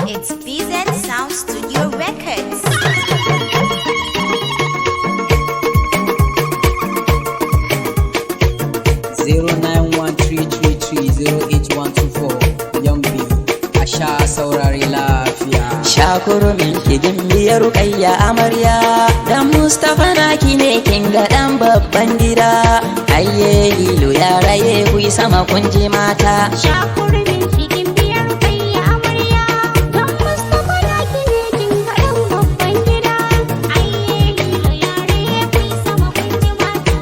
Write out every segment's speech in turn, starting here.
It's BZ Sound Studio Records. Young B, a sha saurari lafiya. Shakurumin kigin biyar Rukayya amarya, dan Mustapha naki ne kin ga dan babban gida. Ayye hilo ya raye ku yi sama kun ji mata. Shakurumin kigin biyar Rukayya amarya, dan Mustapha naki ne kin ga dan babban gida. Ayye hilo ya raye ku yi sama kun ji mata.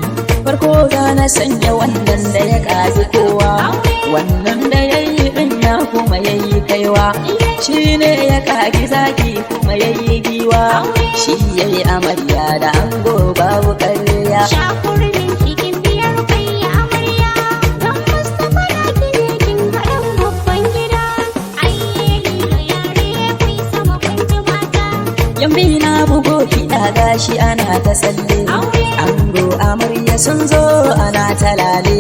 Farko za na sanya wannan da ya ƙazi kowa, wannan da ya yi ɗinya kuma ya yi kaiwa. Shi ne ya ƙagi zaki kuma ya yi giwa, shi ya yi amarya da ango babu ƙarya. Shakurumin kigin biyar Rukayya amarya, dan Mustapha naki ne kin ga dan babban gida. Ayye hilo ya raye ku yi sama kun ji mata. Yambi na bugo kiɗa gashi ana ta tsalle, ango amarya sun zo ana talale.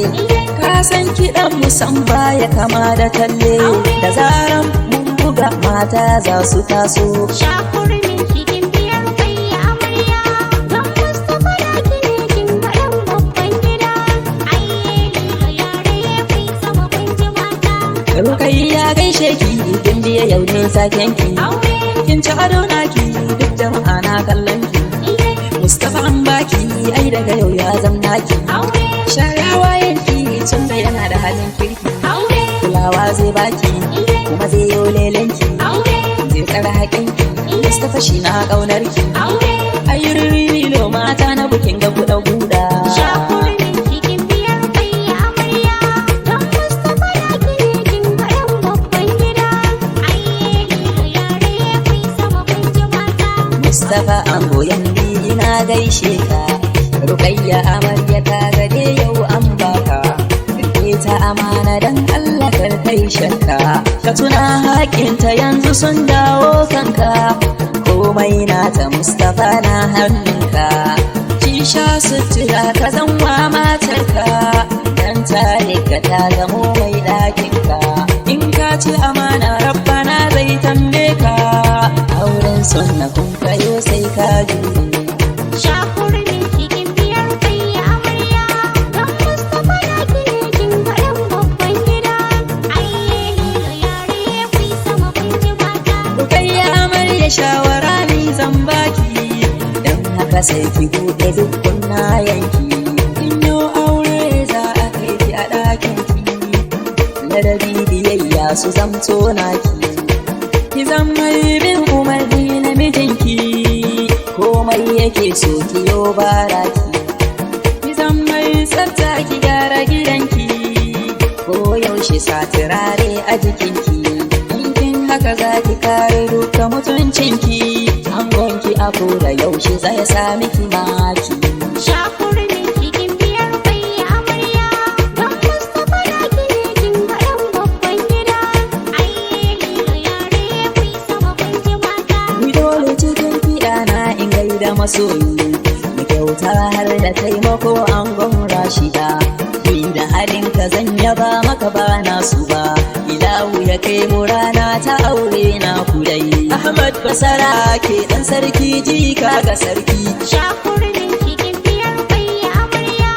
Ka san kiɗan musan baya kama da talle, da zaran mun buga mata za su taso. Shakurumin kigin biyar Rukayya amarya, dan Mustapha naki ne kin ga dan babban gida. Ayye hilo ya raye ku yi sama kun ji mata. Rukayya gaishe ki gimbiya yau ne saken ki, kin ci ado naki duk jama'a na kallon ki. Mustapha an baki ai daga yau ya zamna ki, sharawa yanki tun da yana da halin kirki. Kulawa zai baki kuma zai yi lelenki, zai tsara haƙinki. Mustapha shi na ƙaunar ki, ayyurri lo mata na bukin ga kuɗa guda. Shakurumin kigin biyar Rukayya amarya, dan Mustapha naki ne kin ga dan babban gida. Ayye hilo ya raye ku yi sama kun ji mata. Mustapha an goyon ina gaishe ka, Rukayya amarya ka gade yau an baka. Rike ta amana dan Allah kar kai shakka, ka tuna haƙinta yanzu sun dawo kanka. Komai nata Mustapha na hannunka, ki sha sutura ka zanwa matarka, dan tare ka ta zamo mai ɗakinka. In ka ci amana rabbana zai tambaye ka, auren sunna kun kayo sai ka jure. Shakurumin kigin biyar Rukayya amarya, dan Mustapha naki ne kin ga dan babban gida. Ayye hilo ya raye ku yi sama kun ji mata. Rukayya amarya shawara ni zan baki, dan haka sai ki buɗe duk kunnayenki. In yo aure za a kai ki a ɗakin ki, ladabi biyayya su zamto naki. Ki zan mai bin umarni na mijinki, komai yake so ki yo baraki. Ki zan mai tsafta ki gyara gidanki, ko yaushe sa turare a jikinki. In kin haka za ki kare duka mutuncinki, angonki a koda yaushe zai sami ki maki. Shakurumin kigin biyar Rukayya amarya, dan Mustapha naki ne kin ga dan babban gida. Ayye hilo ya raye ku yi sama kun ji mata. Ni dole cikin kiɗana in gaida masoyi, mu kyauta har da taimako angon Rashida. Ni da halin ka zan yaba maka ba na su ba, ilahu ya kai mu rana ta aure na kudai. Ahmad Basara ke dan sarki jika ga sarki. Shakurumin kigin biyar Rukayya amarya,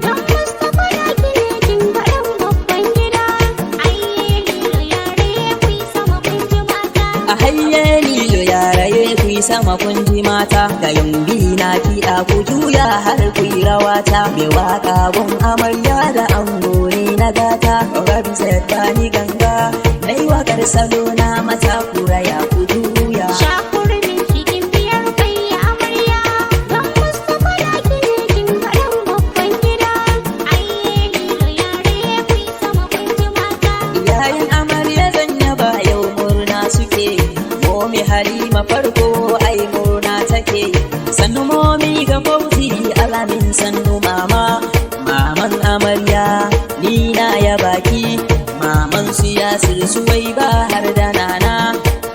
dan Mustapha naki ne kin ga dan babban gida. Ayye hilo ya raye ku yi sama kun ji mata. A hayye lilo ya raye ku yi sama kun ji mata, ga yambi na kiɗa ku juya har ku yi rawata. Mai waƙa gun amarya da ango ne na gata, rabi zai bani ganga, na yi waƙar salo na mata ku raya ku juya. Shakurumin kigin biyar Rukayya amarya, dan Mustapha naki ne kin ga dan babban gida. Ayye hilo ya raye ku yi sama kun ji mata. Yayin amarya zan yaba yau murna suke, momi Halima farko ai murna take. Sannu momi ga Fauzi alamin sannu mama, maman amarya ni na yaba ki. Maman su Yasir Suwaiba har da nana,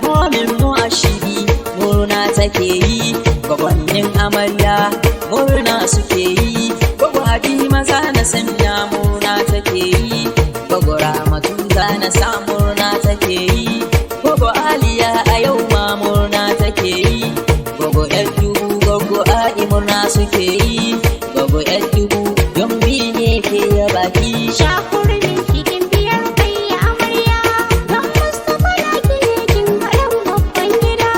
momin mu Ashiri murna take yi. Gwagwannin amarya murna suke yi, gwagwa Halima za na sanya murna take yi. Gwagwa Ramatu za na sa murna take yi, gwagwa Aliya yake yi. Gogo yar dubu gogo a'i murna suke yi. Gogo yar dubu don ne ke ya baki. Shakurmin cikin biyar kai amarya don Mustapha na kine kin gaɗan babban gida.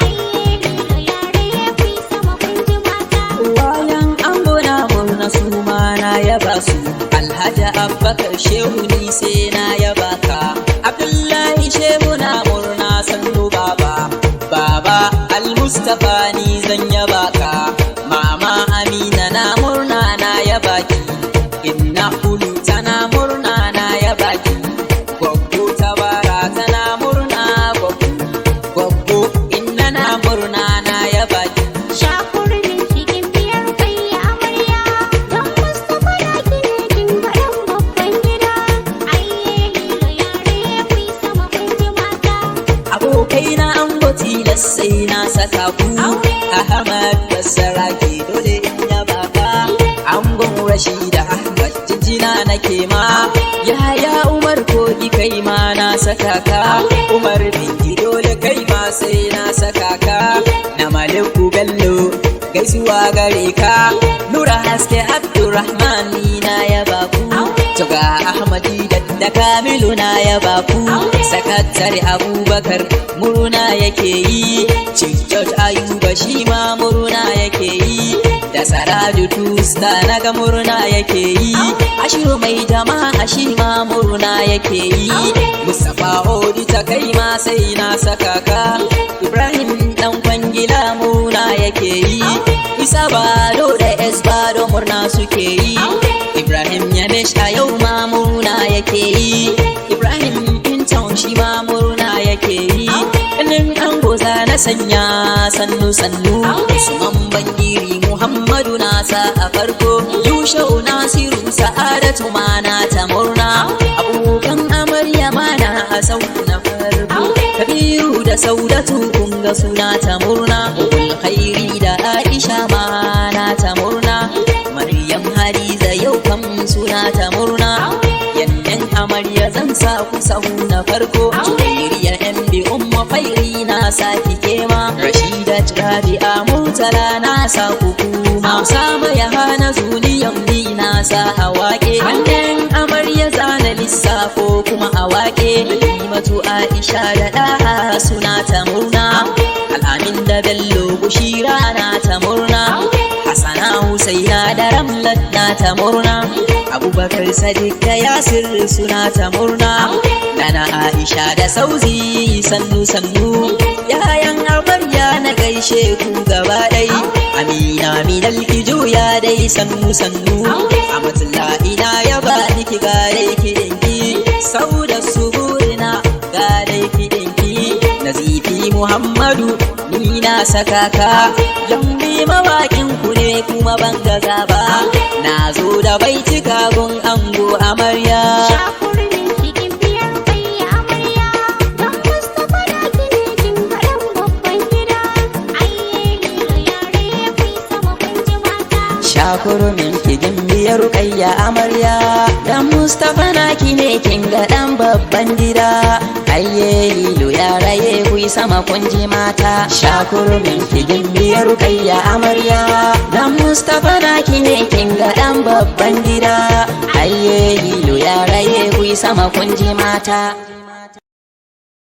Ayye lilo yare ya fi sama kun ji mata. Wayan ango na murna su ma na yaba su. Alhaji Abubakar Shehu ni sai na yaba ka. Abdullahi Shehu na murna sannu baba. Baba Al-Mustapha ni zan yaba ka. Mama Amina na murna na yaba ki. Inna Hulu tana murna na yaba ki. Goggo Tabara tana murna goggo inna na murna na yaba ki. Shakurmin cikin biyar kai amarya don Mustapha na kine kin gaɗan babban gida. Ayye lilo yare ya fi sama kun ji mata. Abokai na ango tilas sai na saka ku. Ahmad Basra ke dole in yaba ka. Angon Rashida Ahmad jinjina nake ma. Yaya Umar Kogi kai ma na saka ka. Umar Bingi dole kai ma sai na saka ka. Na Maliku Bello gaisuwa gare ka. Nura Haske Abdurrahman ni na yaba ku. Tuga Ahmadi da Kamilu na yaba ku. Sakatare Abubakar murna yake yi. Chief Judge Ayuba shi ma murna yake yi. Da Saraju Tusta naga murna yake yi. Ashiru mai jama'a shi ma murna yake yi. Mustapha Odita kai ma sai na saka ka. Ibrahim dan kwangila murna yake yi. Isa Bado da Esbado murna suke yi. Ibrahim Yamesh a yau ma murna yake yi. Ibrahim Intown shi ma murna yake yi. Kanin ango na sanya sannu Usman Bangiri Muhammadu nasa a farko. Yushau Nasiru Sa'adatu ma na ta murna. Abokan amarya ma na a sau na farko. Kabiru da Saudatu kun ga suna ta murna. Ubul Khairi da Aisha ma na ta murna. Maryam Hadiza yau kam suna ta murna. Yannan amarya zan sa ku sahu na farko. Juwairiya MB Umma Fairi na sa kike ma. Rashidat Rabi'a Murtala na sa ku kuma. Usama ya hana zuliyan bi na sa a waƙe. Wannan amarya zana lissafo kuma a waƙe. Halimatu Aisha da Ɗaha suna ta murna. Al'amin da Bello Bushira na ta murna. Hassana Husaina da Ramlat na ta murna. Abubakar Sadiq da Yasir suna ta murna. Nana Aisha da Sauzi sannu yayan amarya na gaishe ku gaba ɗai. Amina Minal Ijuya dai sannu Amatullahi na yaba niki ga dai kiɗinki. Sauda Suburina ga dai kiɗinki. Nazifi Muhammadu ni na saka ka. Lambi mawaƙin ku ne kuma ban gaza ba. Na zo da baitika gun ango amarya. Shakurmin cikin biyar kai amarya don Mustapha na kine kin gaɗan babban gida. Ayye lilo yare ya fi sama kun ji mata. Shakurmin kigin biyar kayya amarya. Dan Mustapha na kine kin ga dan babban gida. Ayye lilo ya raye kui sama kun ji mata. Shakurmin kigin biyar kayya amarya. Dan Mustapha na kine kin ga dan babban gida. Ayye lilo ya raye kui sama kun ji mata.